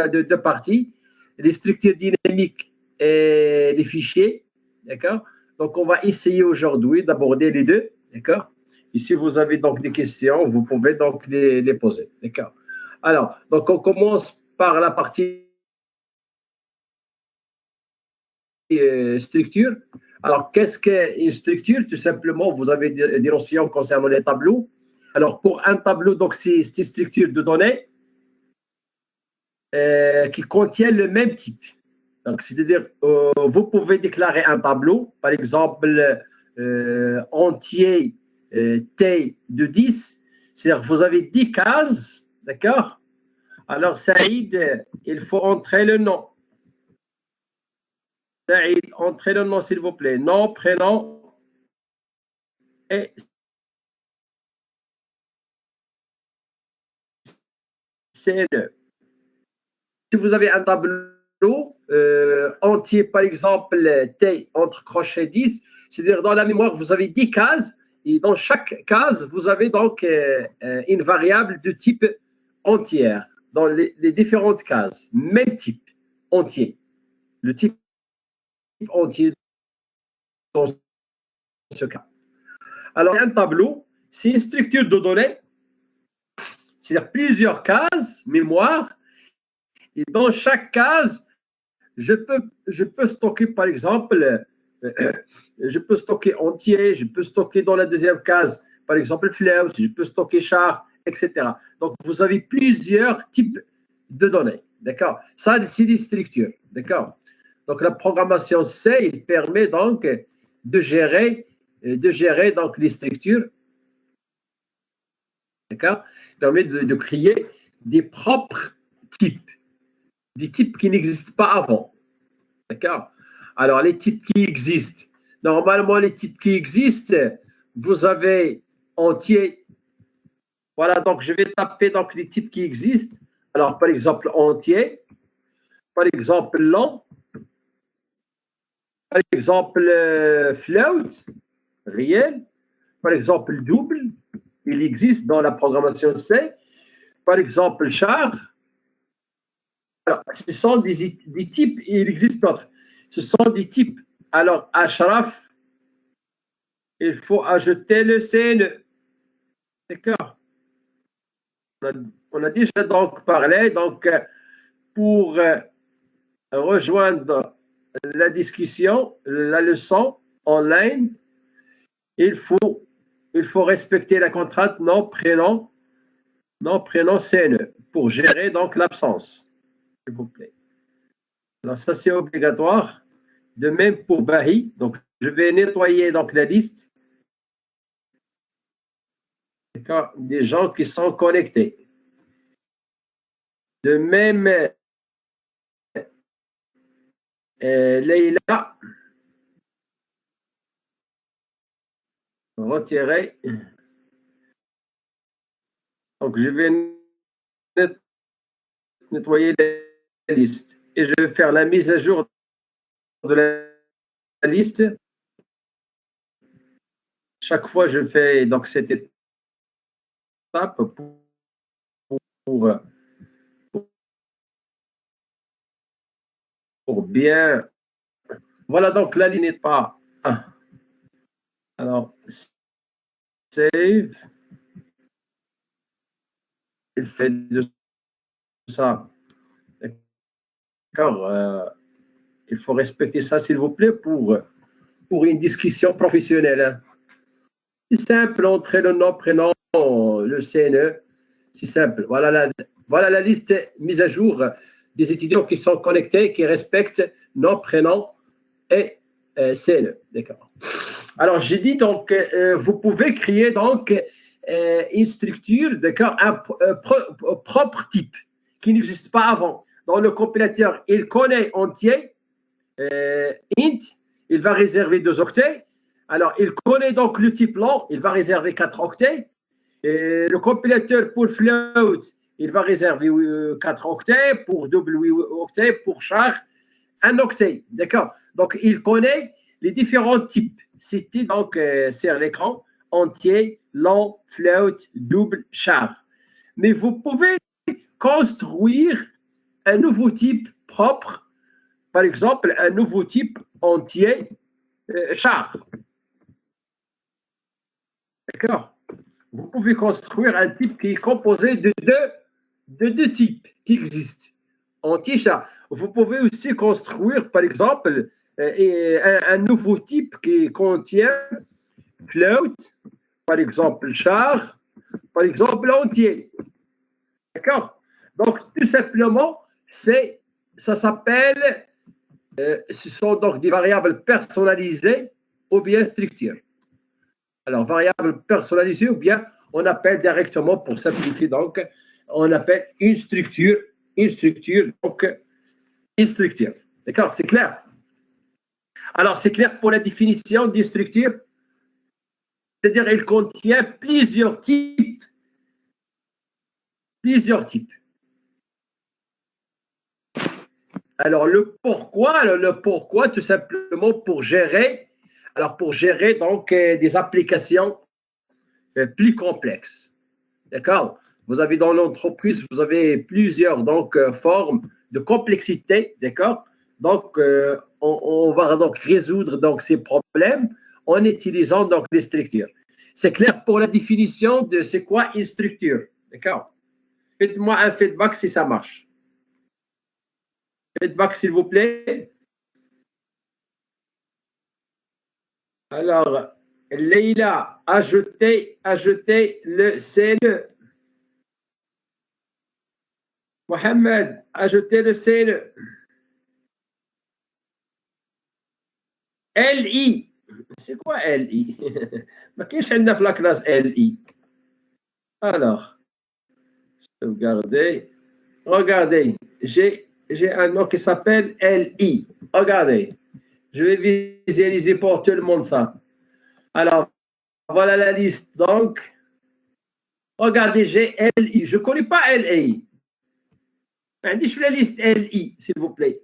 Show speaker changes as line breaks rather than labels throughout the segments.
deux parties, les structures dynamiques et les fichiers. D'accord? Donc, on va essayer aujourd'hui d'aborder les deux. D'accord? Et si vous avez donc des questions, vous pouvez donc les poser. D'accord? Alors, donc on commence par la partie structure. Alors, qu'est-ce qu'une structure? Tout simplement, vous avez des notions concernant les tableaux. Alors, pour un tableau, donc c'est une structure de données qui contient le même type. Donc, c'est-à-dire, vous pouvez déclarer un tableau, par exemple, entier T de 10, c'est-à-dire vous avez 10 cases, d'accord? Alors, Saïd, il faut entrer le nom. Saïd, entrez le nom, s'il vous plaît. Nom, prénom et CNE. Si vous avez un tableau entier, par exemple, T entre crochets 10, c'est-à-dire dans la mémoire, vous avez 10 cases et dans chaque case, vous avez donc une variable de type entière dans les différentes cases. Même type, entier. Le type entier dans ce cas. Alors, un tableau, c'est une structure de données, c'est-à-dire plusieurs cases, mémoire, et dans chaque case, je peux stocker, par exemple, je peux stocker entier, je peux stocker dans la deuxième case, par exemple, float, je peux stocker char, etc. Donc, vous avez plusieurs types de données, d'accord? Ça, c'est des structures, d'accord? Donc, la programmation C, il permet donc de gérer donc les structures, d'accord? Il permet de créer des propres types, des types qui n'existent pas avant. D'accord? Alors, les types qui existent. Normalement, les types qui existent, vous avez entier. Voilà, donc je vais taper donc, les types qui existent. Alors, par exemple, entier. Par exemple, long. Par exemple, float, réel. Par exemple, double. Il existe dans la programmation C. Par exemple, char. Alors, ce sont des types, il existe d'autres. Ce sont des types. Alors, Ashraf, il faut ajouter le CNE. D'accord? On a déjà donc parlé. Donc, pour rejoindre la discussion, la leçon en ligne, il faut respecter la contrainte nom, prénom CNE pour gérer donc l'absence. S'il vous plaît. Alors, ça, c'est obligatoire. De même pour Bahi. Donc, je vais nettoyer donc la liste des gens qui sont connectés. De même, Leïla, retirer. Donc, je vais nettoyer la liste et je vais faire la mise à jour de la liste. Chaque fois, je fais donc cette étape pour bien. Voilà, donc la ligne n'est pas. Alors, save. Il fait de ça. D'accord. Il faut respecter ça, s'il vous plaît, pour une discussion professionnelle. C'est simple, entrer le nom, prénom, le CNE. C'est simple. Voilà la liste mise à jour des étudiants qui sont connectés, qui respectent nom, prénom et CNE. D'accord. Alors, j'ai dit donc, vous pouvez créer donc une structure, d'accord, un propre type qui n'existe pas avant. Dans le compilateur, il connaît entier, int, il va réserver 2 octets. Alors, il connaît donc le type long, il va réserver 4 octets. Et le compilateur pour float, il va réserver 4 octets, pour double 8 octets, pour char, 1 octet. D'accord? Donc, il connaît les différents types. C'était donc sur l'écran, entier, long, float, double, char. Mais vous pouvez construire un nouveau type propre, par exemple, un nouveau type entier char. D'accord? Vous pouvez construire un type qui est composé de deux types qui existent. Entier-char. Vous pouvez aussi construire, par exemple, un nouveau type qui contient float, par exemple char, par exemple entier. D'accord? Donc, tout simplement, ça s'appelle, ce sont donc des variables personnalisées ou bien structures. Alors, variable personnalisée ou bien on appelle directement, pour simplifier, donc, on appelle une structure, donc, une structure. D'accord? C'est clair? Alors, c'est clair pour la définition d'une structure? C'est-à-dire, elle contient plusieurs types. Plusieurs types. Alors, le pourquoi, tout simplement pour gérer, donc des applications plus complexes. D'accord? Vous avez dans l'entreprise, vous avez plusieurs donc formes de complexité, d'accord? Donc, on va donc résoudre donc ces problèmes en utilisant donc des structures. C'est clair pour la définition de c'est quoi une structure, d'accord? Faites-moi un feedback si ça marche. Feedback, s'il vous plaît. Alors, Leïla, ajoutez le CNE. Mohamed, ajoutez le CNE. LI. C'est quoi LI? ما كاينش عندنا في la classe LI. Alors, sauvegardez. Regardez, j'ai un nom qui s'appelle LI. Regardez, je vais visualiser pour tout le monde ça. Alors, voilà la liste. Donc, regardez, j'ai LI. Je ne connais pas LI. Je fais la liste LI, s'il vous plaît.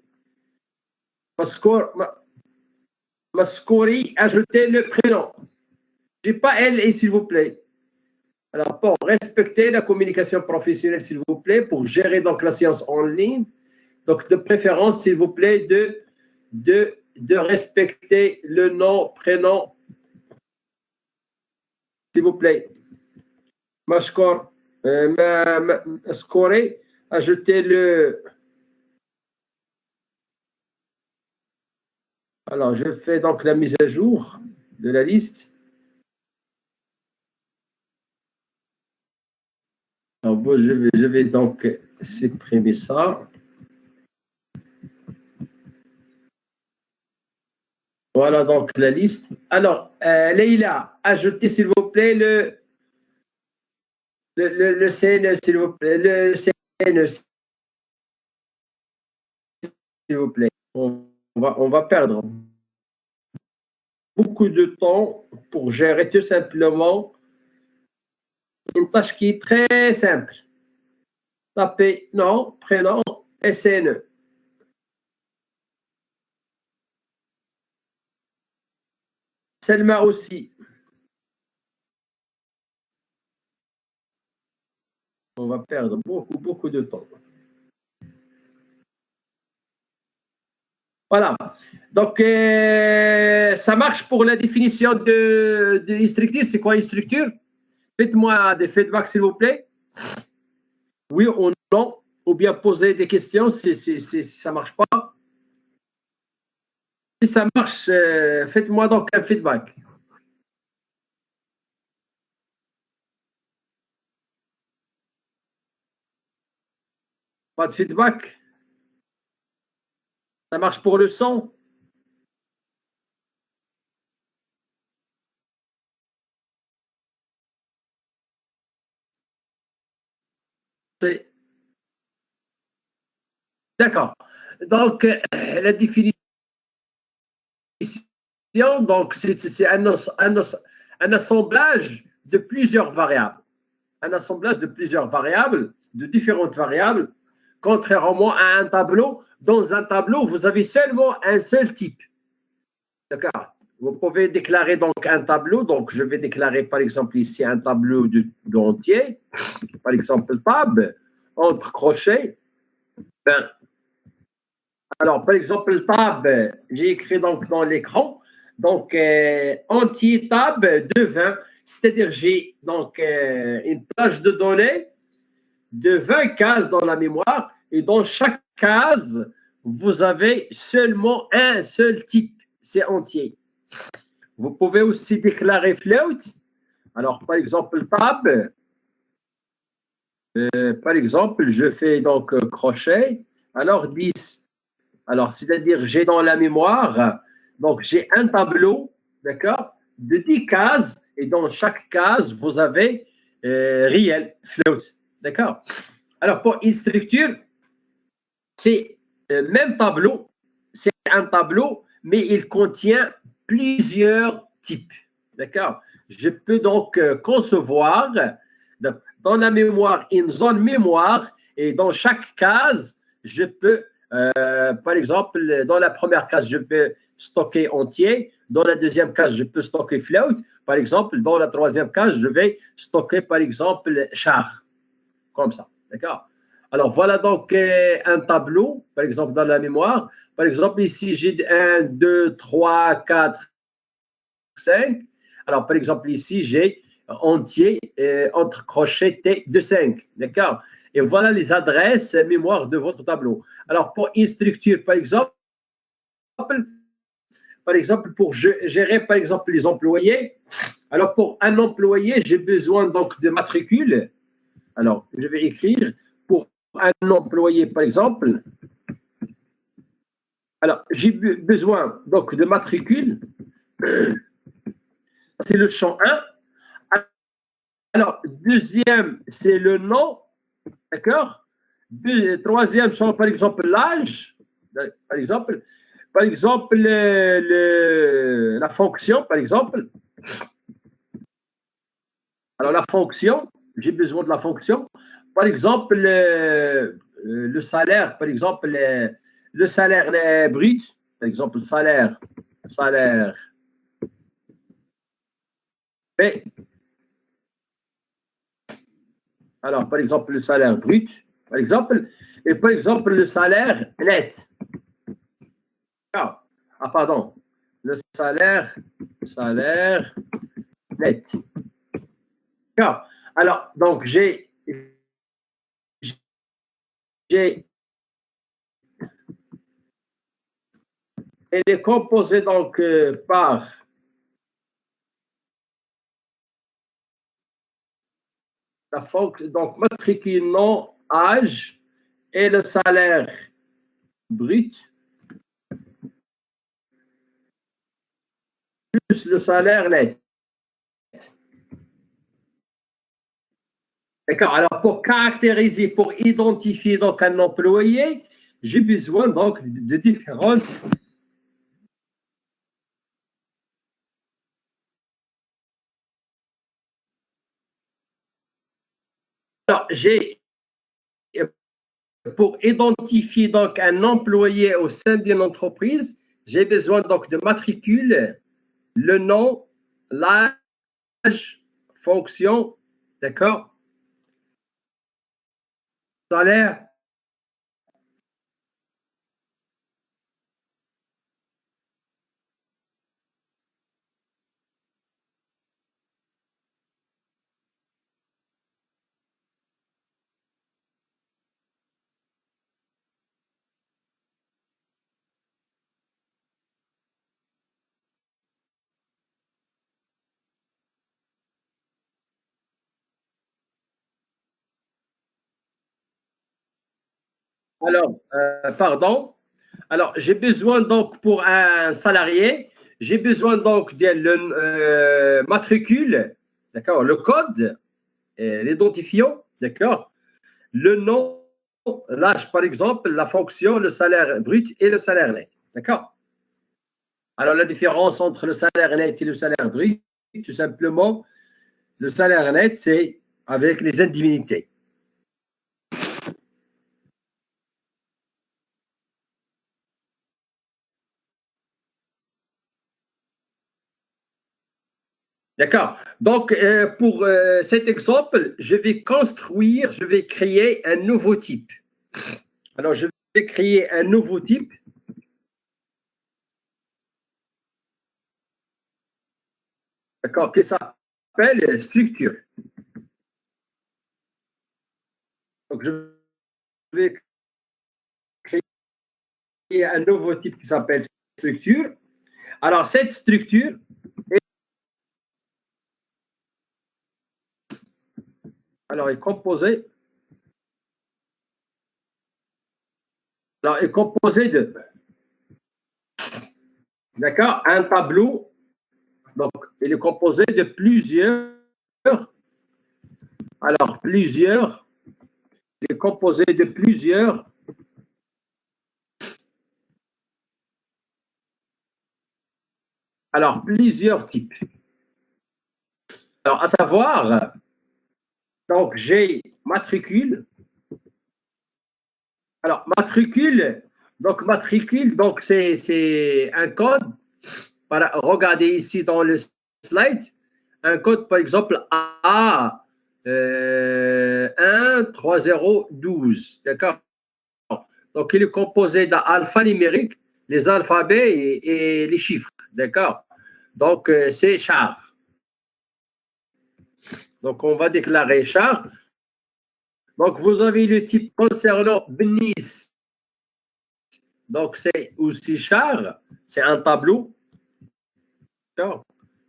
Mascouri, ajoutez le prénom. Je n'ai pas LI, s'il vous plaît. Alors, pour respecter la communication professionnelle, s'il vous plaît, pour gérer donc la séance en ligne, donc de préférence, s'il vous plaît, de respecter le nom, prénom, s'il vous plaît. Mascouri, ajoutez le. Alors, je fais donc la mise à jour de la liste. Alors, bon, je vais donc supprimer ça. Voilà donc la liste. Alors, Leïla, ajoutez s'il vous plaît le CNE, s'il vous plaît. Le CNE, s'il vous plaît. On va perdre beaucoup de temps pour gérer tout simplement une tâche qui est très simple. Tapez nom, prénom, SNE. Selma aussi. On va perdre beaucoup de temps. Voilà. Donc, ça marche pour la définition de structure. C'est quoi une structure? Faites-moi des feedbacks, s'il vous plaît. Oui ou non, ou bien poser des questions si ça ne marche pas. Si ça marche, faites-moi donc un feedback. Pas de feedback? Ça marche pour le son? D'accord. Donc, la définition, donc, c'est un assemblage de plusieurs variables. Un assemblage de plusieurs variables, de différentes variables, contrairement à un tableau. Dans un tableau, vous avez seulement un seul type. D'accord? Vous pouvez déclarer donc un tableau. Donc, je vais déclarer par exemple ici un tableau de entier. Par exemple, tab, entre crochets. Ben, alors, par exemple, tab, j'ai écrit donc dans l'écran, donc entier tab de 20, c'est-à-dire j'ai donc une plage de données de 20 cases dans la mémoire et dans chaque case, vous avez seulement un seul type, c'est entier. Vous pouvez aussi déclarer float. Alors, par exemple, tab, par exemple, je fais donc crochet, alors 10. Alors, c'est-à-dire, j'ai dans la mémoire, donc j'ai un tableau, d'accord, de 10 cases, et dans chaque case, vous avez réel, float, d'accord. Alors, pour une structure, c'est le même tableau, c'est un tableau, mais il contient plusieurs types, d'accord. Je peux donc concevoir dans la mémoire une zone mémoire, et dans chaque case, je peux par exemple, dans la première case, je peux stocker entier. Dans la deuxième case, je peux stocker float. Par exemple, dans la troisième case, je vais stocker, par exemple, char. Comme ça. D'accord? Alors, voilà donc un tableau, par exemple, dans la mémoire. Par exemple, ici, j'ai 1, 2, 3, 4, 5. Alors, par exemple, ici, j'ai entier entre crochets T de 5. D'accord? Et voilà les adresses mémoire de votre tableau. Alors, pour une structure, par exemple, pour gérer, par exemple, les employés, alors pour un employé, j'ai besoin donc de matricule. Alors, je vais écrire pour un employé, par exemple. Alors, j'ai besoin donc de matricule. C'est le champ 1. Alors, deuxième, c'est le nom. D'accord? Troisième champ, par exemple, l'âge. Par exemple, la fonction, par exemple. Alors, la fonction, j'ai besoin de la fonction. Par exemple, le salaire, par exemple, le salaire brut, par exemple, salaire B. Alors, par exemple, le salaire brut, par exemple, et par exemple, le salaire net. Ah, pardon, le salaire net. Alors, donc, elle est composée donc par la fonction, donc matricule, nom, âge et le salaire brut plus le salaire net. D'accord. Alors, pour caractériser, pour identifier donc un employé, j'ai besoin donc de différentes. Alors, pour identifier donc un employé au sein d'une entreprise, j'ai besoin donc de matricule, le nom, l'âge, fonction, d'accord, salaire. Alors, pardon. Alors, j'ai besoin donc pour un salarié, j'ai besoin donc de le matricule, d'accord, le code, l'identifiant, d'accord, le nom, l'âge par exemple, la fonction, le salaire brut et le salaire net, d'accord. Alors, la différence entre le salaire net et le salaire brut, tout simplement, le salaire net, c'est avec les indemnités. D'accord. Donc, pour cet exemple, je vais créer un nouveau type. Alors, je vais créer un nouveau type. D'accord, qui s'appelle structure. Donc, je vais créer un nouveau type qui s'appelle structure. Alors, cette structure est composée. Alors, est composée de, d'accord, un tableau. Donc, il est composé de plusieurs. Alors, plusieurs. Il est composé de plusieurs. Alors, plusieurs types. Alors, à savoir, donc j'ai matricule. Alors, matricule, donc c'est un code. Regardez ici dans le slide, un code, par exemple, A 1 3 0 12. D'accord? Donc, il est composé d'alphanumérique, les alphabets et les chiffres. D'accord? Donc, c'est char. Donc, on va déclarer char. Donc, vous avez le type concernant Benis. Donc, c'est aussi char. C'est un tableau.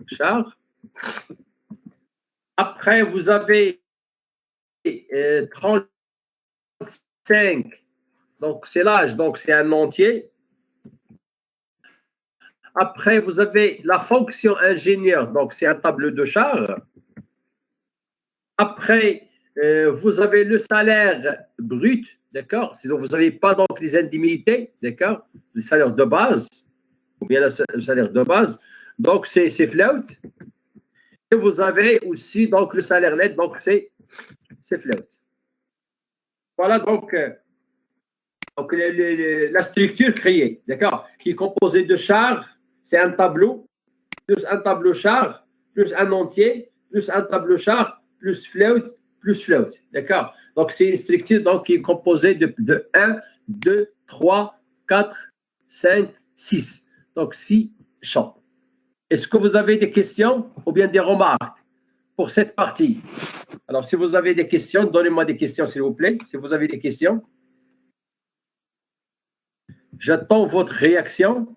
Char. Après, vous avez 35. Donc, c'est l'âge. Donc, c'est un entier. Après, vous avez la fonction ingénieur. Donc, c'est un tableau de char. Après, vous avez le salaire brut, d'accord? Sinon, vous n'avez pas donc les indemnités, d'accord? Le salaire de base, ou bien le salaire de base. Donc, c'est float. Et vous avez aussi donc le salaire net, donc c'est float. Voilà donc la structure créée, d'accord? Qui est composée de chars, c'est un tableau, plus un tableau char, plus un entier, plus un tableau char, plus float, d'accord? Donc, c'est une structure donc, qui est composée de 1, 2, 3, 4, 5, 6. Donc, 6 champs. Est-ce que vous avez des questions ou bien des remarques pour cette partie? Alors, si vous avez des questions, donnez-moi des questions, s'il vous plaît. Si vous avez des questions, j'attends votre réaction.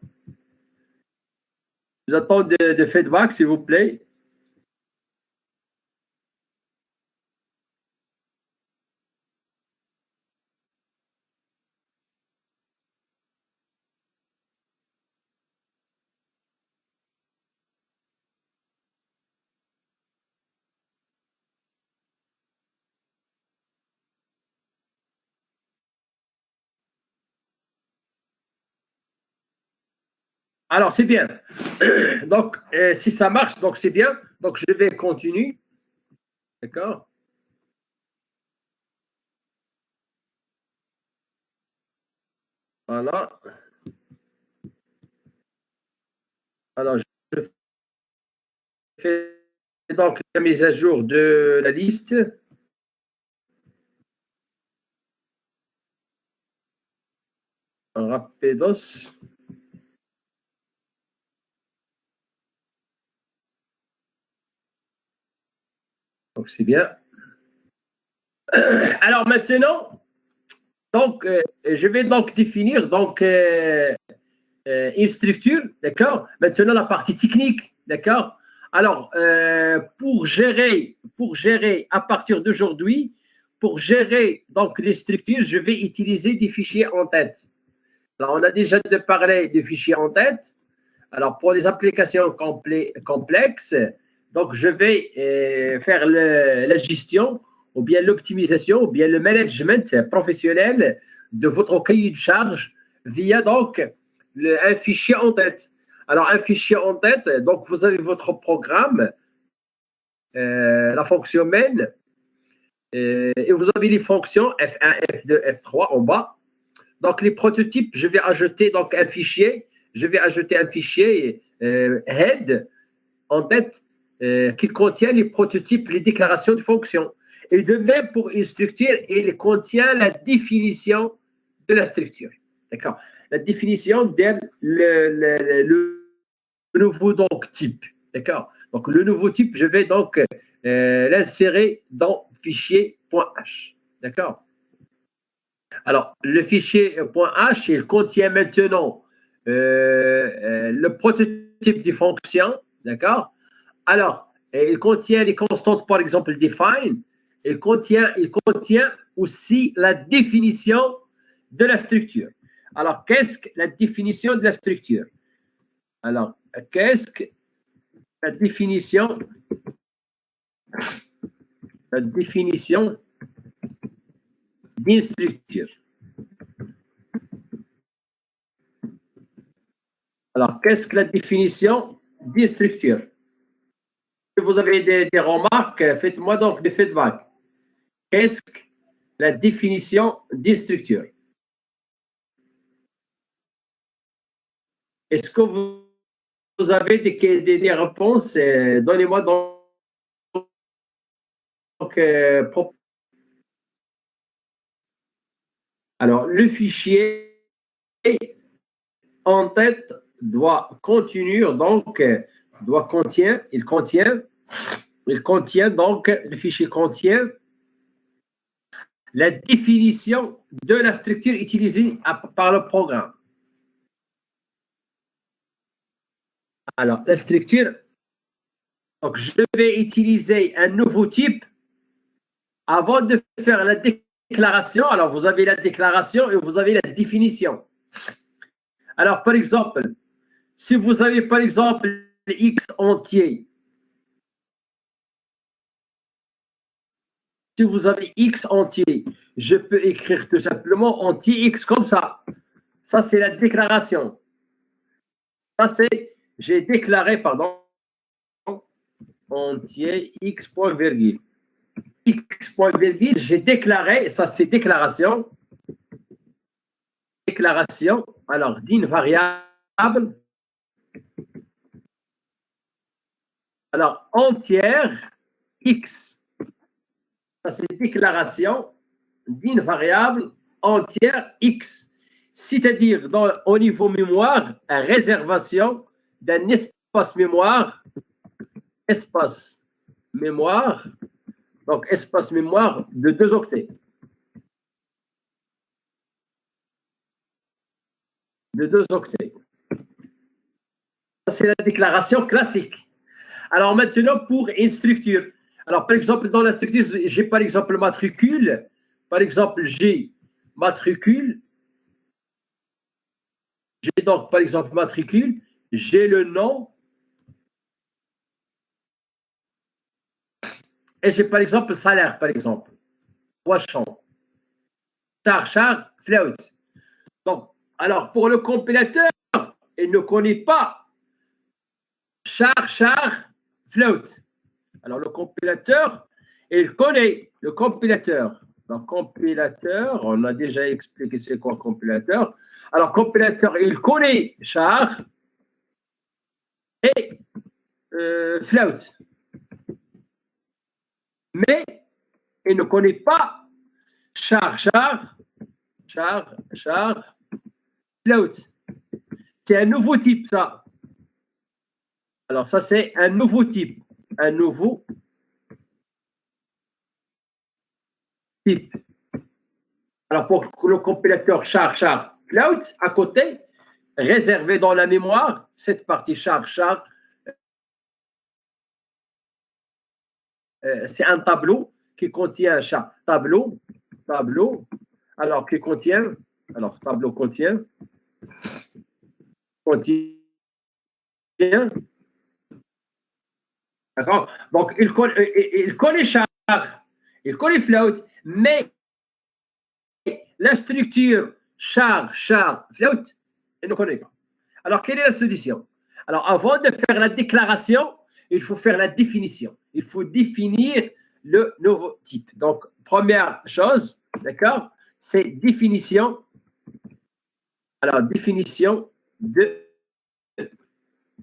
J'attends de feedback, s'il vous plaît. Alors, c'est bien. Donc, si ça marche, donc c'est bien. Donc, je vais continuer. D'accord? Voilà. Alors, je fais donc la mise à jour de la liste. Rapidos. Donc, c'est bien. Alors, maintenant, donc, je vais donc définir donc, une structure, d'accord? Maintenant, la partie technique, d'accord? Alors, pour gérer à partir d'aujourd'hui, pour gérer donc les structures, je vais utiliser des fichiers en tête. Alors, on a déjà parlé des fichiers en tête. Alors, pour les applications complexes, donc je vais faire la gestion ou bien l'optimisation ou bien le management professionnel de votre cahier de charge via donc un fichier en tête. Alors, un fichier en tête, donc vous avez votre programme, la fonction main, et vous avez les fonctions F1, F2, F3 en bas. Donc, les prototypes, je vais ajouter donc un fichier. Je vais ajouter un fichier head en tête qui contient les prototypes, les déclarations de fonctions. Et de même pour une structure, il contient la définition de la structure. D'accord? La définition le nouveau donc, type. D'accord? Donc, le nouveau type, je vais donc l'insérer dans fichier.h. D'accord? Alors, le fichier .h, il contient maintenant le prototype des fonctions. D'accord? Alors, il contient les constantes, par exemple, define. Il contient aussi la définition de la structure. Alors, qu'est-ce que la définition de la structure? Alors, qu'est-ce que la définition d'une structure? Alors, qu'est-ce que la définition d'une structure? Si vous avez des remarques, faites-moi donc des feedbacks. Qu'est-ce que la définition d'une structure? Est-ce que vous avez des réponses? Donnez-moi donc alors, le fichier en tête doit contenir donc il contient donc le fichier contient la définition de la structure utilisée par le programme. Alors, la structure, donc je vais utiliser un nouveau type avant de faire la déclaration. Alors, vous avez la déclaration et vous avez la définition. Alors, par exemple, si vous avez, par exemple, x entier, si vous avez x entier, je peux écrire tout simplement entier x comme ça. Ça, c'est la déclaration. Ça, c'est, j'ai déclaré, pardon, entier x point virgule. X point virgule, j'ai déclaré, ça c'est déclaration. Déclaration, alors d'une variable. Alors, entière x. Ça c'est déclaration d'une variable entière x. C'est-à-dire, au niveau mémoire, la réservation d'un espace mémoire. Donc, espace mémoire de 2 octets. De 2 octets. Ça, c'est la déclaration classique. Alors, maintenant, pour une structure. Alors, par exemple, dans la structure, j'ai par exemple matricule. Par exemple, j'ai matricule. J'ai donc, par exemple, matricule. J'ai le nom. Et j'ai, par exemple, salaire, par exemple. 3 champs. Char, float. Donc, alors, pour le compilateur, il ne connaît pas char, float. Alors, le compilateur, il connaît le compilateur. Donc, compilateur, on a déjà expliqué c'est quoi compilateur. Alors, compilateur, il connaît char et float. Mais il ne connaît pas char, float. C'est un nouveau type, ça. Alors, ça, c'est un nouveau type. Un nouveau type. Alors, pour le compilateur char, float, à côté, réservé dans la mémoire, cette partie char, c'est un tableau qui contient char. Tableau, alors qui contient, alors tableau contient, d'accord? Donc, il connaît char, il connaît float, mais la structure char, float, il ne connaît pas. Alors, quelle est la solution? Alors, avant de faire la déclaration, il faut faire la définition. Il faut définir le nouveau type. Donc, première chose, d'accord, c'est définition. Alors, définition de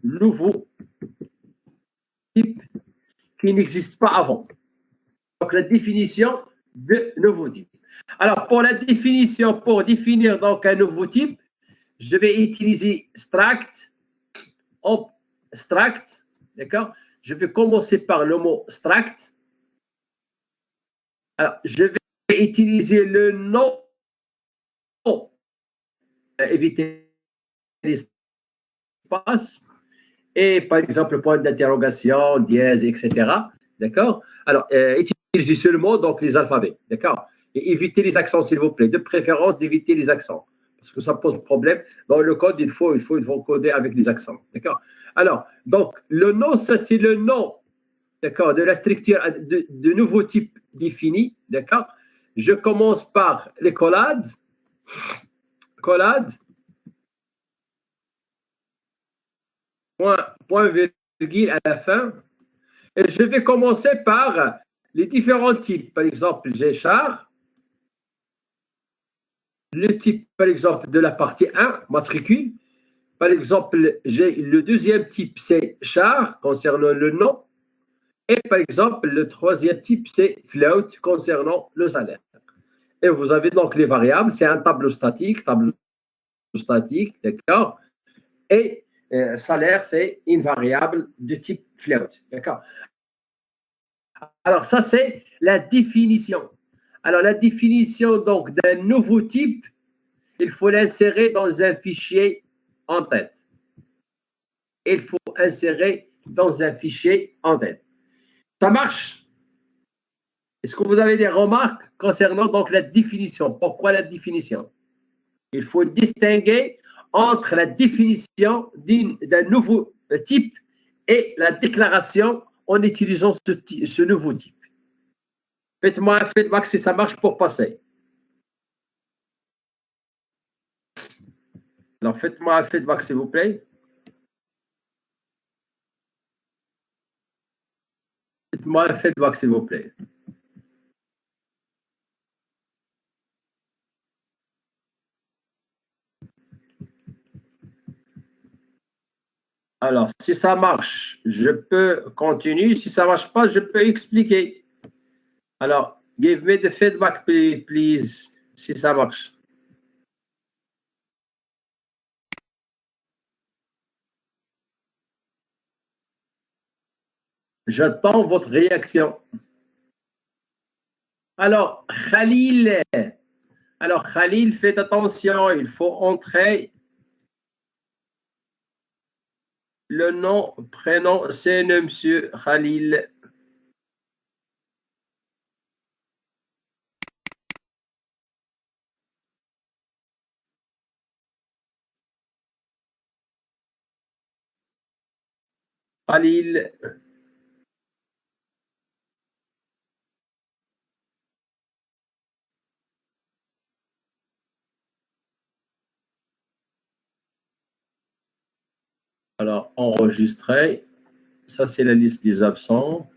nouveau type qui n'existe pas avant. Donc, la définition de nouveau type. Alors, pour la définition, pour définir donc un nouveau type, je vais utiliser struct, struct, d'accord? Je vais commencer par le mot struct. Alors, je vais utiliser le nom, éviter l'espace, et par exemple, point d'interrogation, dièse, etc. D'accord? Alors, utilisez seulement donc les alphabets, d'accord? Et évitez les accents, s'il vous plaît. De préférence, d'éviter les accents. Parce que ça pose problème. Dans le code, il faut coder avec les accents. D'accord? Alors, donc, le nom, ça, c'est le nom, d'accord, de la structure de nouveau type défini. D'accord? Je commence par les collades. Collade. Point virgule à la fin. Et je vais commencer par les différents types. Par exemple, j'ai char. Le type, par exemple, de la partie 1, matricule. Par exemple, j'ai le deuxième type, c'est char, concernant le nom. Et par exemple, le troisième type, c'est float, concernant le salaire. Et vous avez donc les variables. C'est un tableau statique, d'accord. Et salaire, c'est une variable de type float, d'accord. Alors, ça, c'est la définition. Alors, la définition donc d'un nouveau type, il faut l'insérer dans un fichier en tête. Il faut insérer dans un fichier en tête. Ça marche? Est-ce que vous avez des remarques concernant donc la définition? Pourquoi la définition? Il faut distinguer entre la définition d'un nouveau type et la déclaration en utilisant ce nouveau type. Faites-moi que si ça marche pour passer. Alors, faites-moi un feedback, s'il vous plaît. Faites-moi un feedback, s'il vous plaît. Alors, si ça marche, je peux continuer. Si ça ne marche pas, je peux expliquer. Alors, give me the feedback, please, si ça marche. J'attends votre réaction. Alors, Khalil, faites attention, il faut entrer le nom, prénom, c'est monsieur Khalil. Khalil. Alors, enregistrer. Ça, c'est la liste des absents.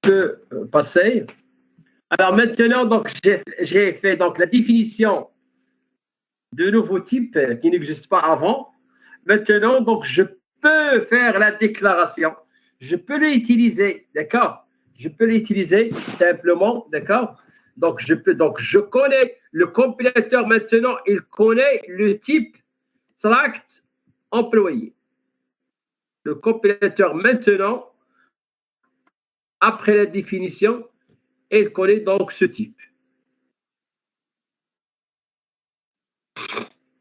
Peut passer. Alors maintenant, donc, j'ai fait donc, la définition de nouveaux types qui n'existent pas avant. Maintenant, donc, je peux faire la déclaration. Je peux l'utiliser, d'accord? Je peux l'utiliser simplement, d'accord? Donc, je connais le compilateur maintenant, il connaît le type select employé. Le compilateur maintenant, après la définition, il connaît donc ce type.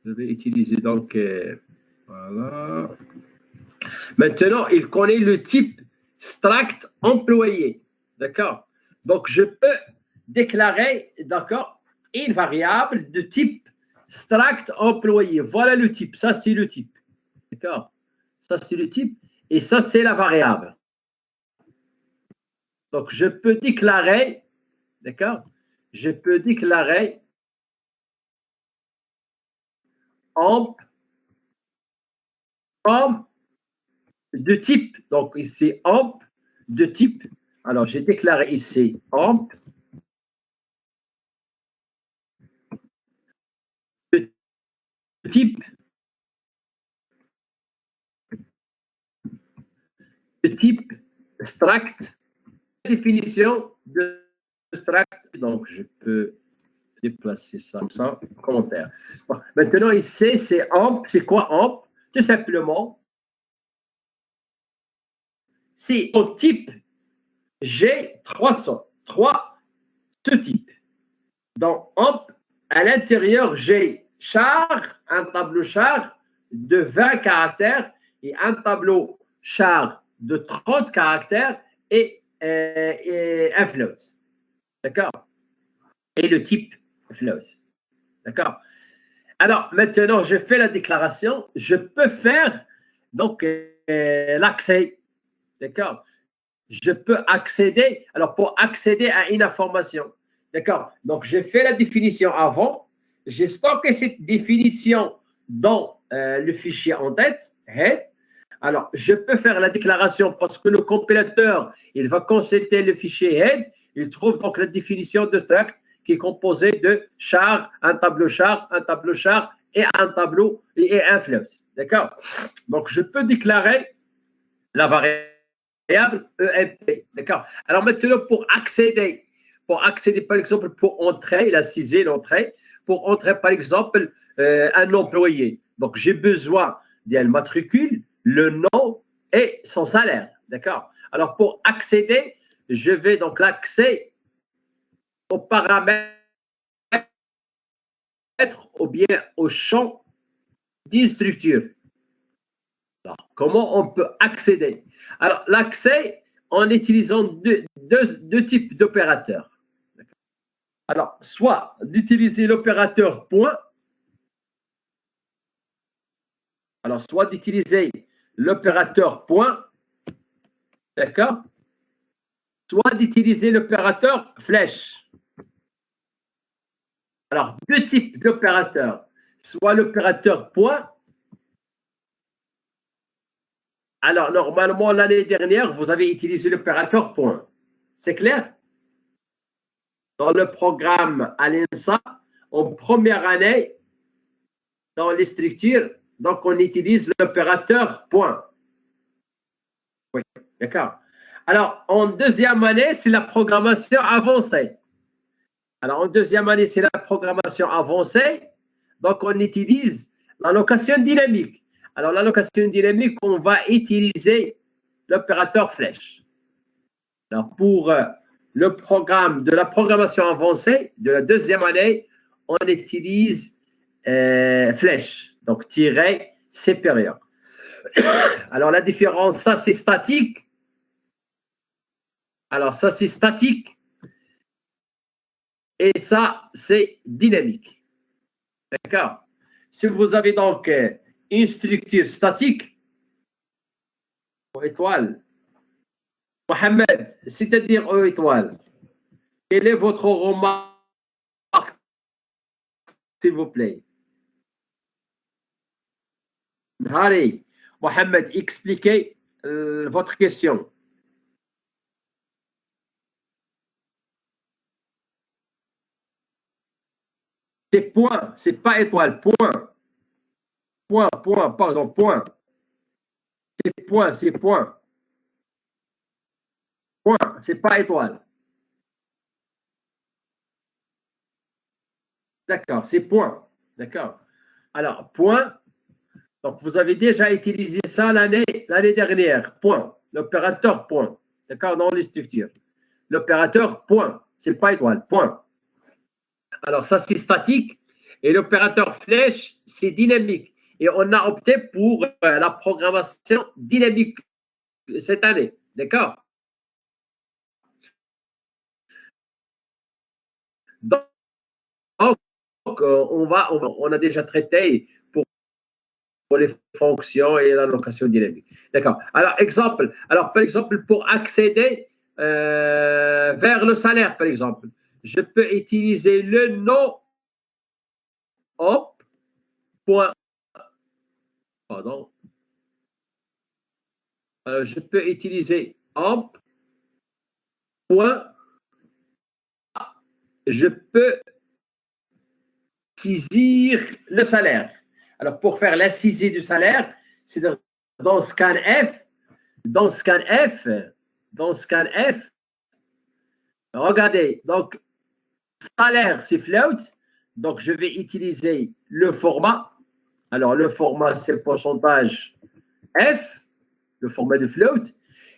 Je vais utiliser donc, voilà. Maintenant, il connaît le type struct employé. D'accord? Donc, je peux déclarer, d'accord, une variable de type struct employé. Voilà le type. Ça, c'est le type. D'accord? Ça, c'est le type. Et ça, c'est la variable. Donc, je peux déclarer, d'accord? Je peux déclarer amp comme de type. Donc, ici, amp de type. Alors, j'ai déclaré ici amp de type struct, définition de struct. Donc, je peux déplacer ça comme ça, commentaire. Bon, maintenant, ici, c'est amp. C'est quoi amp? Tout simplement, c'est au type G300. 3 sous-types. Donc, amp, à l'intérieur, j'ai char, un tableau char de 20 caractères et un tableau char de 30 caractères et un float. D'accord? Et le type float. D'accord? Alors, maintenant, je fais la déclaration. Je peux faire donc l'accès. D'accord? Je peux accéder. Alors, pour accéder à une information, d'accord? Donc, j'ai fait la définition avant. J'ai stocké cette définition dans le fichier en tête, head. Alors, je peux faire la déclaration parce que le compilateur, il va consulter le fichier head. Il trouve donc la définition de struct qui est composée de char, un tableau char et un tableau et un float. D'accord? Donc, je peux déclarer la variable EMP. D'accord? Alors, maintenant, pour accéder, par exemple, pour entrer, la CISE, l'entrée, pour entrer, par exemple, un employé. Donc, j'ai besoin d'un matricule, le nom et son salaire. D'accord? Alors, pour accéder, je vais donc l'accès aux paramètres ou bien au champ d'une structure. Alors, comment on peut accéder? Alors, l'accès en utilisant deux types d'opérateurs. Alors, soit d'utiliser l'opérateur point. Alors, soit d'utiliser l'opérateur point, d'accord? Soit d'utiliser l'opérateur flèche. Alors, deux types d'opérateurs. Soit l'opérateur point. Alors, normalement, l'année dernière, vous avez utilisé l'opérateur point. C'est clair? Dans le programme à l'INSA, en première année, dans les structures, donc on utilise l'opérateur point. Oui, d'accord. Alors, en deuxième année, c'est la programmation avancée. Alors, en deuxième année, c'est la programmation avancée. Donc, on utilise l'allocation dynamique. Alors, l'allocation dynamique, on va utiliser l'opérateur flèche. Alors, pour le programme de la programmation avancée de la deuxième année, on utilise flèche, donc tiret supérieur. Alors, la différence, ça, c'est statique. Alors, ça, c'est statique. Et ça, c'est dynamique. D'accord? Si vous avez donc une structure statique, étoile, Mohamed, c'est-à-dire étoile, quelle est votre remarque, s'il vous plaît? Allez, Mohamed, expliquez votre question. C'est point, c'est pas étoile, point. Point, pardon, point. C'est point, c'est point. Point, c'est pas étoile. D'accord, c'est point. D'accord. Alors, point. Donc, vous avez déjà utilisé ça l'année dernière. Point. L'opérateur point. D'accord, dans les structures. L'opérateur point. C'est pas étoile. Point. Alors, ça, c'est statique. Et l'opérateur flèche, c'est dynamique. Et on a opté pour la programmation dynamique cette année. D'accord? Donc, on a déjà traité pour pour les fonctions et l'allocation dynamique. D'accord. Alors, exemple, alors, par exemple, pour accéder vers le salaire, par exemple, je peux utiliser le nom hop, point, pardon. Je peux utiliser hop, point, je peux saisir le salaire. Alors, pour faire la saisie du salaire, c'est dans ScanF, dans ScanF, dans ScanF, regardez, donc, salaire, c'est float, donc je vais utiliser le format. Alors, le format, c'est le pourcentage F, le format de float.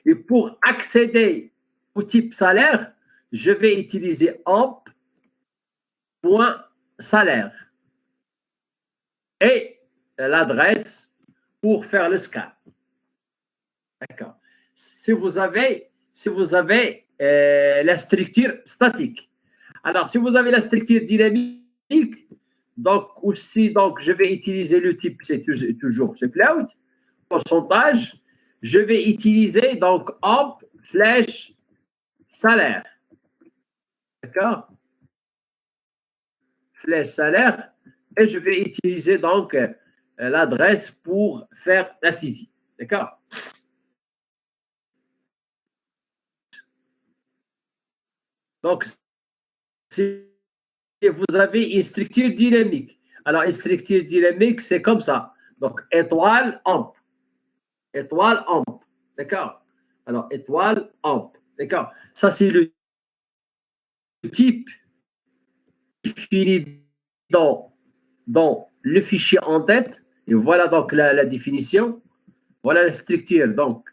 Et pour accéder au type salaire, je vais utiliser amp.salaire et l'adresse pour faire le scan. D'accord. Si vous avez la structure statique. Alors, si vous avez la structure dynamique, donc aussi, donc, je vais utiliser le type, c'est toujours ce cloud, pourcentage, je vais utiliser donc amp flèche salaire. D'accord? Flèche salaire, et je vais utiliser donc l'adresse pour faire la saisie. D'accord? Donc, si vous avez une structure dynamique, alors une structure dynamique, c'est comme ça. Donc, étoile, amp. Étoile, amp. D'accord? Alors, étoile, amp. D'accord? Ça, c'est le type défini dans le fichier en tête. Et voilà donc la définition. Voilà la structure donc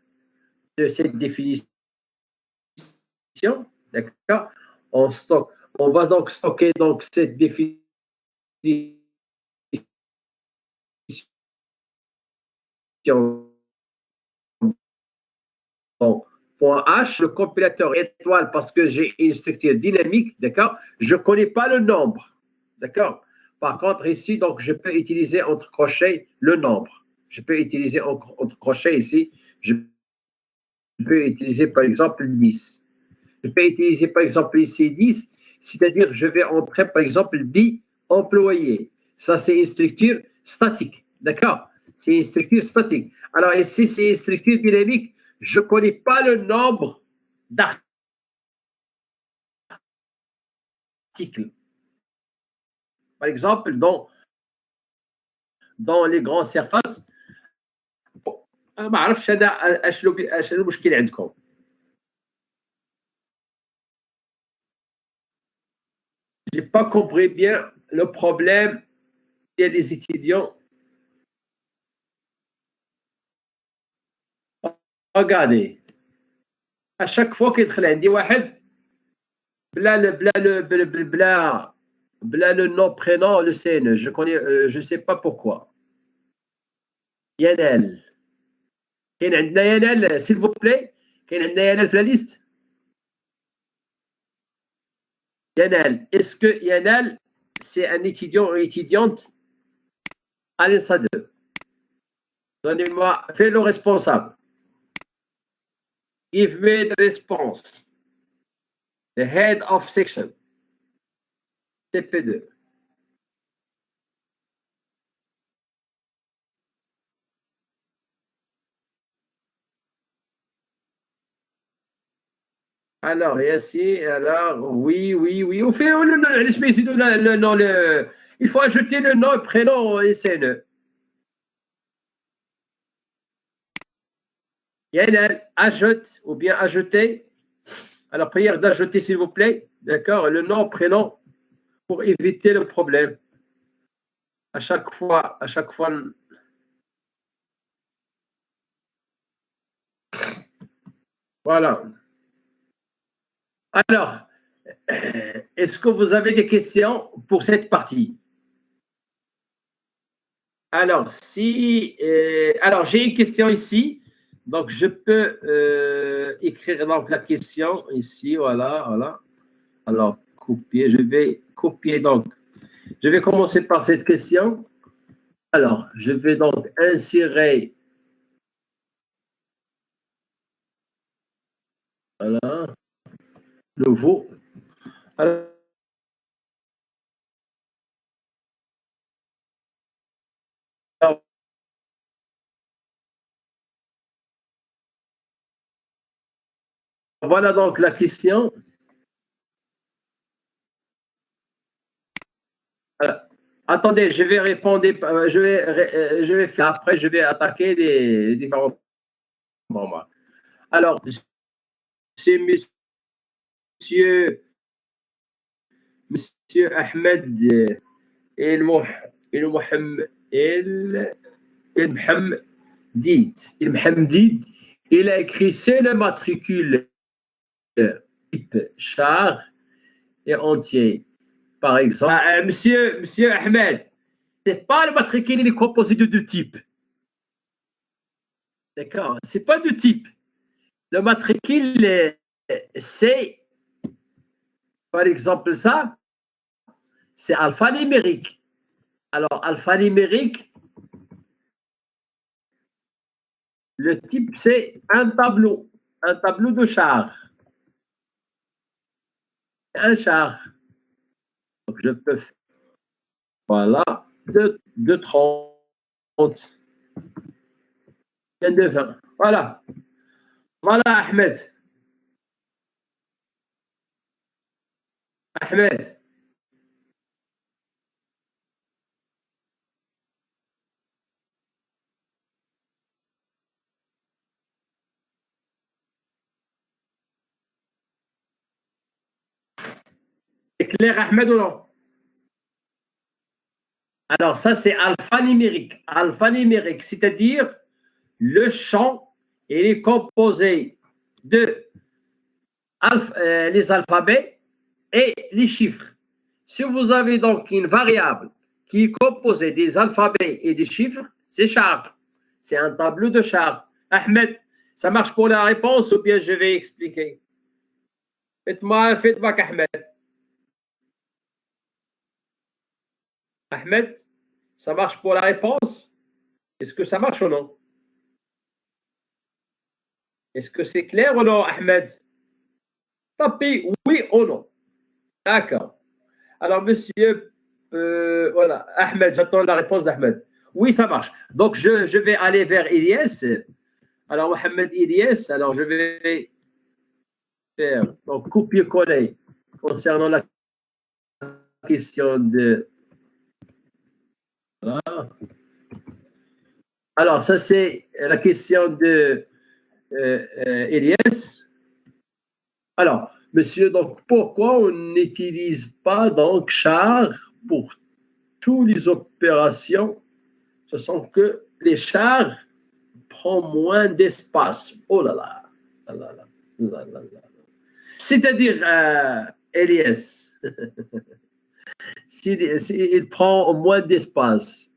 de cette définition. D'accord? On va donc stocker donc cette définition bon, point H, le compilateur étoile parce que j'ai une structure dynamique, d'accord? Je ne connais pas le nombre, d'accord? Par contre, ici, donc, je peux utiliser entre crochets le nombre. Je peux utiliser entre crochets ici, je peux utiliser par exemple 10. Je peux utiliser par exemple ici 10, c'est-à-dire je vais entrer par exemple 10 employés. Ça, c'est une structure statique, d'accord? C'est une structure statique. Alors ici, c'est une structure dynamique. Je ne connais pas le nombre d'articles. Par exemple, dans les grandes surfaces, ما اعرفش انا اشنو المشكل عندكم. Je n'ai pas compris bien le problème des étudiants. Regardez, à chaque fois qu'il عندي واحد بلا le nom prénom le CNE, je connais je sais pas pourquoi. ينال كاين عندنا ينال s'il vous plaît كاين عندنا ينال في la liste. Yanal, est-ce que Yanal, c'est un étudiant ou étudiante à l'ENSA 2? Donnez-moi, fais le responsable. Give me the response. The head of section. CP2. Alors, ici, alors, oui. On fait le nom, il faut ajouter le nom et prénom et CNE. Yanal, ajoute ou bien ajouter. Alors, prière d'ajouter, s'il vous plaît. D'accord, le nom, prénom, pour éviter le problème. À chaque fois. Voilà. Alors, est-ce que vous avez des questions pour cette partie? Alors, alors j'ai une question ici. Donc, je peux écrire donc la question ici. Voilà. Alors, copier. Je vais copier donc. Je vais commencer par cette question. Alors, je vais donc insérer. Voilà, nouveau. Alors, voilà donc la question. Attendez, je vais répondre, je vais faire après, je vais attaquer les différents membres. Alors, c'est monsieur, monsieur Ahmed El Mohamed El Mohamdid. El Mohamdid, il a écrit c'est le matricule type char et entier. Par exemple, monsieur Ahmed, c'est pas le matricule, il est composé de deux types. D'accord? C'est pas deux types. Le matricule, c'est, par exemple, ça, c'est alphanumérique. Alors, alphanumérique, le type, c'est un tableau de char. Un char. Donc, je peux faire, voilà, de 30, de 20. Voilà. Voilà, Ahmed. Ahmed. C'est clair, Ahmed, ou non? Alors, ça, c'est alphanumérique. Alphanumérique, c'est-à-dire le champ, il est composé de les alphabets et les chiffres. Si vous avez donc une variable qui est composée des alphabets et des chiffres, c'est char. C'est un tableau de char. Ahmed, ça marche pour la réponse ou bien je vais expliquer? Faites-moi un feedback, Ahmed. Ahmed, ça marche pour la réponse? Est-ce que ça marche ou non? Est-ce que c'est clair ou non, Ahmed? Tapez oui ou non. D'accord. Alors, monsieur, voilà, Ahmed, j'attends la réponse d'Ahmed. Oui, ça marche. Donc, je vais aller vers Ilyes. Alors, Mohamed Ilyes, alors je vais faire donc copier-coller concernant la question de. Voilà. Alors, ça, c'est la question de Ilyes. Alors, monsieur, donc pourquoi on n'utilise pas donc char pour toutes les opérations? Ce sont que les chars prennent moins d'espace. Oh là là, là, là, là, là, là. C'est-à-dire, Elias, il prend moins d'espace.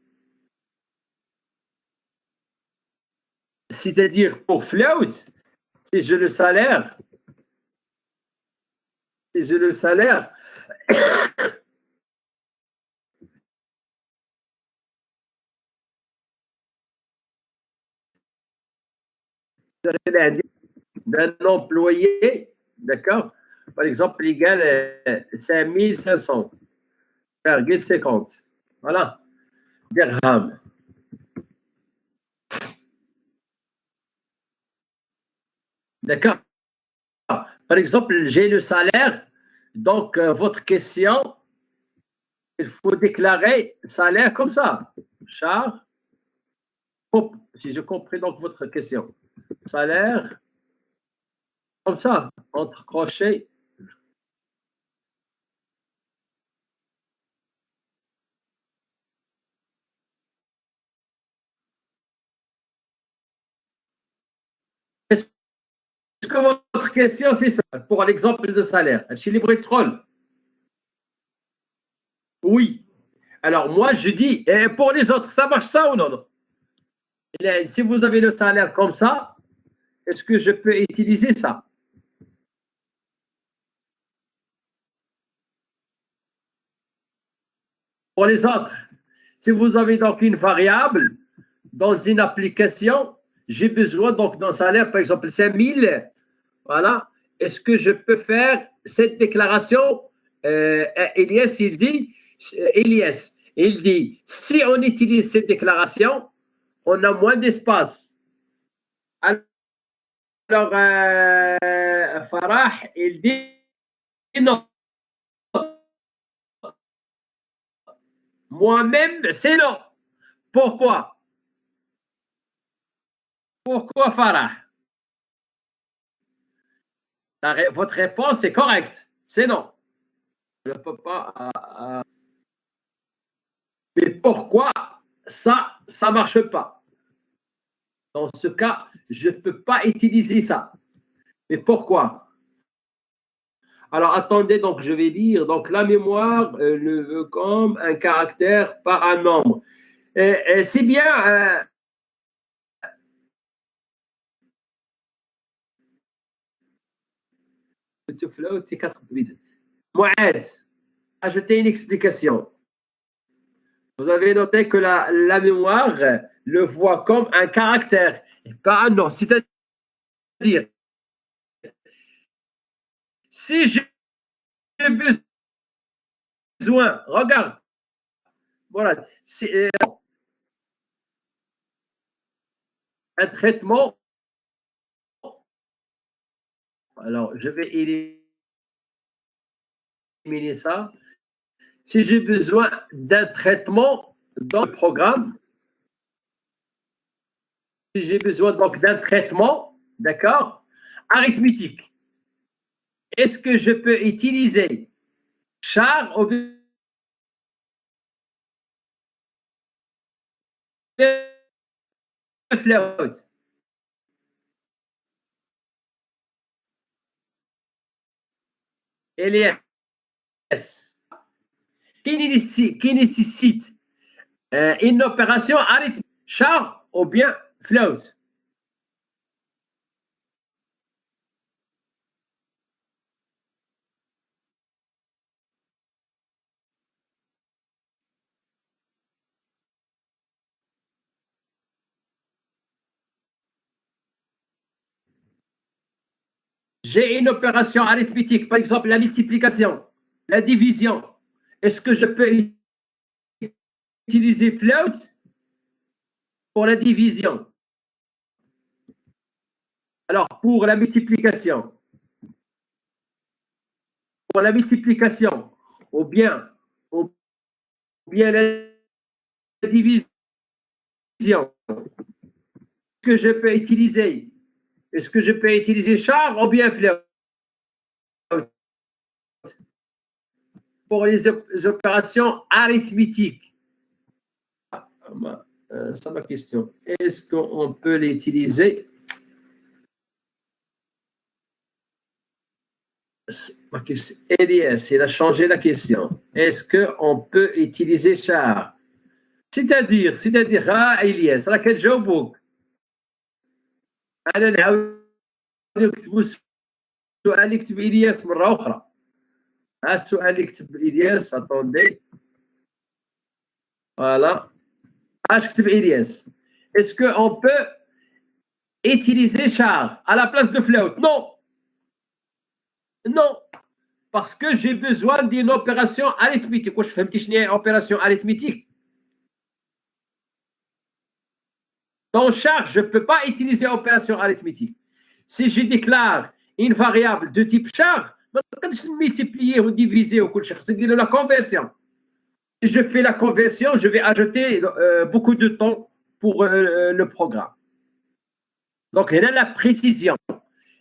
C'est-à-dire, pour float, si je le salaire, si je le salaire, d'un employé, d'accord, par exemple, égal 5500,50. Voilà, dirham. D'accord. Par exemple, j'ai le salaire, donc votre question, il faut déclarer salaire comme ça. Char, si je comprends donc votre question. Salaire, comme ça, entre crochets. Est-ce que votre question, c'est ça, pour l'exemple de salaire? Chez les pétrole? Oui. Alors, moi, je dis, et pour les autres, ça marche ça ou non? Si vous avez le salaire comme ça, est-ce que je peux utiliser ça? Pour les autres, Si vous avez donc une variable dans une application, j'ai besoin donc d'un salaire, par exemple, 5 000. Voilà. Est-ce que je peux faire cette déclaration? Elias, il dit, si on utilise cette déclaration, on a moins d'espace. Alors, Farah, il dit non. Moi-même, c'est non. Pourquoi? Pourquoi, Farah? Votre réponse est correcte. C'est non. Je ne peux pas. Mais pourquoi ça ne marche pas? Dans ce cas, je ne peux pas utiliser ça. Mais pourquoi? Alors, attendez, donc je vais lire. Donc, la mémoire le veut comme un caractère par un nombre. C'est bien. Moed, ajoutez une explication. Vous avez noté que la mémoire le voit comme un caractère et pas un nom. C'est-à-dire, si j'ai besoin, regarde, voilà, c'est un traitement. Alors, je vais éliminer ça. Si j'ai besoin d'un traitement dans le programme, si j'ai besoin donc d'un traitement, d'accord, arithmétique, est-ce que je peux utiliser char ou float? Elias, qui nécessite une opération arithmétique, char ou bien float? J'ai une opération arithmétique, par exemple la multiplication, la division. Est-ce que je peux utiliser float pour la division? Alors, pour la multiplication, ou bien la division, est-ce que je peux utiliser char ou bien float pour les opérations arithmétiques? C'est ma question. Est-ce qu'on peut l'utiliser? Elias, il a changé la question. Est-ce qu'on peut utiliser char? C'est-à-dire, Elias, راك تجاوبوك. أنا نعاود نكتبوا السؤال اللي كتب إلياس مرة أخرى. السؤال اللي كتب إلياس، attendez. Voilà. Je كتب إلياس. Est-ce qu'on peut utiliser char à la place de float? Non. Non. Parce que j'ai besoin d'une opération arithmétique. واش فهمتي شنو هي opération arithmétique? Dans char, je ne peux pas utiliser opération arithmétique. Si je déclare une variable de type char, je peux multiplier ou diviser ou c'est la conversion. Si je fais la conversion, je vais ajouter beaucoup de temps pour le programme. Donc, il y a la précision.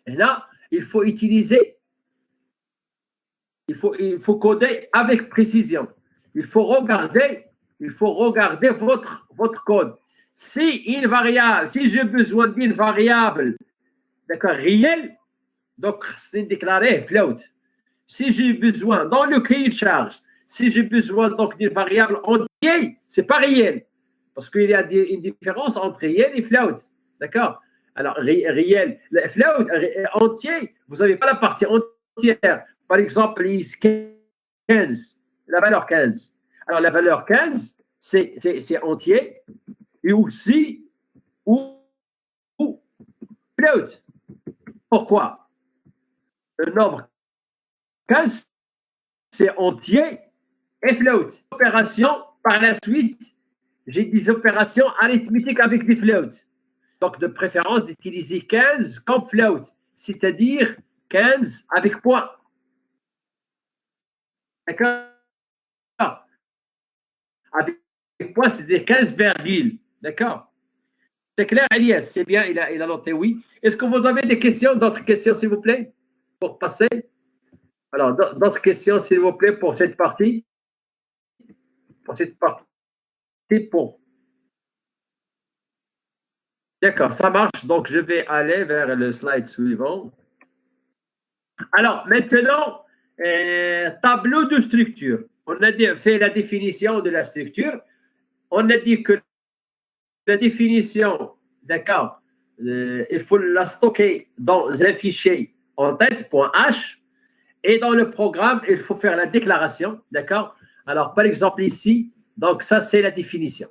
Et là, il faut utiliser, il faut coder avec précision. Il faut regarder votre code. Si une variable, si j'ai besoin d'une variable, d'accord, réelle, donc c'est déclaré float. Si j'ai besoin, dans le cahier de charge, si j'ai besoin donc d'une variable entière, c'est pas réel. Parce qu'il y a une différence entre réel et float. D'accord? Alors, réel, float, entier, vous n'avez pas la partie entière. Par exemple, 15, la valeur 15. Alors, la valeur 15, c'est entier. Et aussi, ou float. Pourquoi? Le nombre 15, c'est entier et float. Opération, par la suite, j'ai des opérations arithmétiques avec des floats. Donc, de préférence d'utiliser 15 comme float, c'est-à-dire 15 avec point. D'accord? Avec point, c'est-à-dire 15 virgules. D'accord? C'est clair, Elias? C'est bien, il a noté oui. Est-ce que vous avez des questions, d'autres questions, s'il vous plaît, pour passer? Alors, d'autres questions, s'il vous plaît, pour cette partie? Pour cette partie, pour. D'accord, ça marche. Donc, je vais aller vers le slide suivant. Alors, maintenant, tableau de structure. On a fait la définition de la structure. On a dit que la définition, d'accord, il faut la stocker dans un fichier en tête.h et dans le programme, il faut faire la déclaration, d'accord? Alors, par exemple, ici, donc ça, c'est la définition.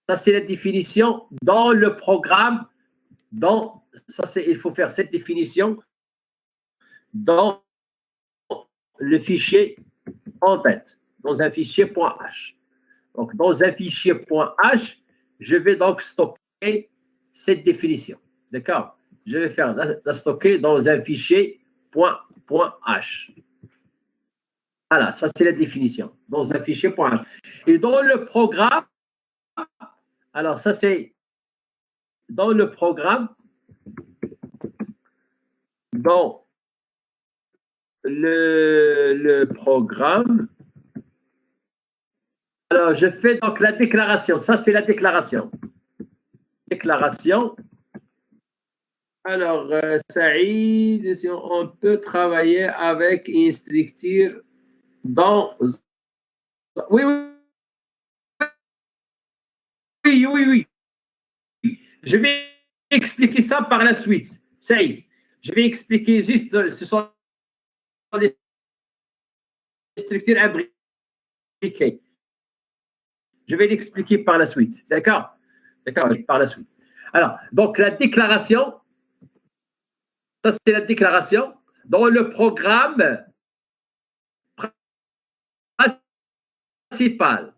Ça, c'est la définition dans le programme. Il faut faire cette définition dans le fichier en tête, dans un fichier .h. Donc, dans un fichier .h, je vais donc stocker cette définition. D'accord? Je vais faire la stocker dans un fichier .h. Voilà, ça c'est la définition, dans un fichier .h. Et dans le programme, alors ça c'est dans le programme, dans le programme, alors je fais donc la déclaration, ça c'est la déclaration. Déclaration. Alors, Saïd, si on peut travailler avec une structure dans... Oui, oui, oui, oui. Je vais expliquer ça par la suite. Saïd, je vais expliquer juste, ce sont des structures imbriquées. Je vais l'expliquer par la suite. D'accord? D'accord, par la suite. Alors, donc la déclaration, ça c'est la déclaration. Dans le programme principal,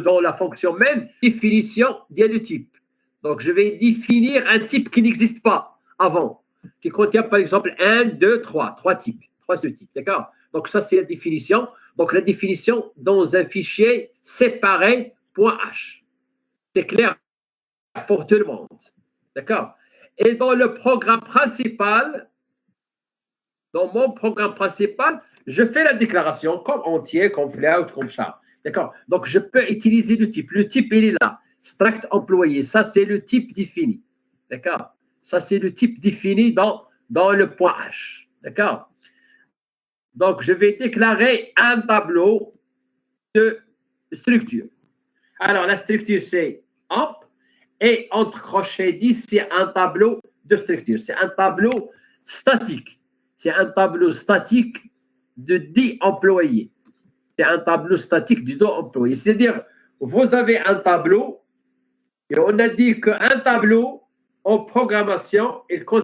dans la fonction même, définition du type. Donc, je vais définir un type qui n'existe pas avant, qui contient par exemple 1, 2, 3, trois types, trois sous-types. D'accord? Donc, ça, c'est la définition. Donc, la définition dans un fichier séparé .h. C'est clair pour tout le monde. D'accord? Et dans le programme principal, dans mon programme principal, je fais la déclaration comme entier, comme float, comme ça. D'accord? Donc, je peux utiliser le type. Le type, il est là. Struct employé. Ça, c'est le type défini. D'accord? Ça, c'est le type défini dans le point H. D'accord? Donc, je vais déclarer un tableau de structure. Alors, la structure, c'est amp. Et entre crochets 10, c'est un tableau de structure. C'est un tableau statique. C'est un tableau statique de 10 employés. C'est un tableau statique de 10 employés. C'est-à-dire, vous avez un tableau et on a dit qu'un tableau en programmation, il contient